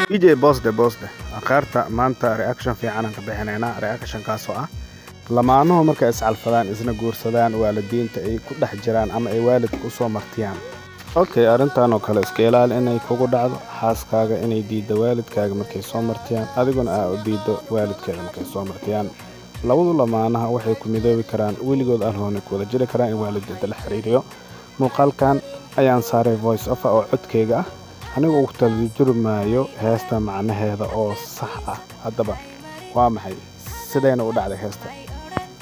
يجي بوسده أخرت ما أنت رياكشن في عنك بحنينا رياكشن كاسوة لما أنه مركز على الفلان إذن جور سدان والدين تأي كل حجران أما أي والد كوسو مرتيان أوكي أرنتا أنو كلا إسكيلال إني كوجو دعو حاس كاجا إني ديد والد كاجا مركز سو مرتيان أديكون ديد والد كاجا مركز سو مرتيان لو لما أنا waxay ku midoobi karaan wiligood arhoon ku wada jiri karaan in waalidada la xiriiriyo muuqaalkan ayaan saaray voice over oo codkayga ah anigu ugu talajurmaayo heesta macnaheeda oo sax ah hadaba waa maxay sidayna u dhacday heesta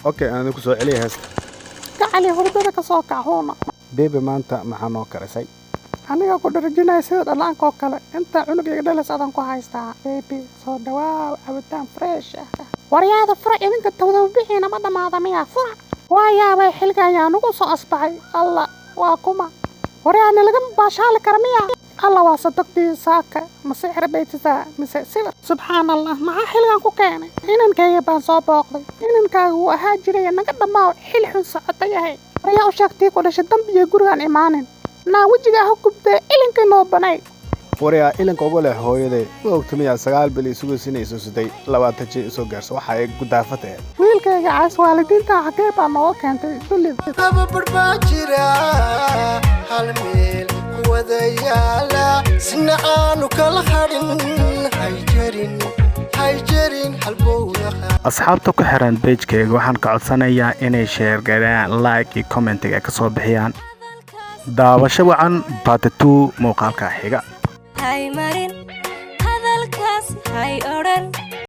okay aan ku soo celiyo heesta kacali hurdada ka soo kaxoona bebe maanta maxaa noo karisay aniga ku darajinay sida dhalaanka oo kale inta cunugayga dhalas adan ku haystaa bebe soo dhawaa cabitaan fresh ah waryaada fura idinka tawada bixiina ma dhamaada miya fura waayaabay xilgayaan ugu soo asbaxay alla waa kuma waryaana laga baashaali kara miya alla waa sadaqtii saaka masixir baytisa mise sibir subhanallah maxaa xilgan ku keenay inankayga baan soo booqday inankaagu uu ahaa jiray naga dhamaa xil xun socotay yahay waryaa u sheegtay ku dhashay dambiga gurigan imaanin naa wajiga ha gubtay ilinkii noo banay waryaa ilinka ugu leh hooyaday waqtiga 9 bil isugu sinayso siday 20 jir soo gaarso waxa ay gudaafatay wiilkayga caas waalidiinta xaqee baa noo keentay dulid aba barbajira hal meel wadayaala sina aanu kala harin hayjarin halbowda asxaabta ku xiran page-kayga waxaan ka codsanayaa inay share gareeyaan like iyo comment ka soo bixiyaan daawasho wacan part 2 muuqaalka xiga hay marin hadalkaas hay oran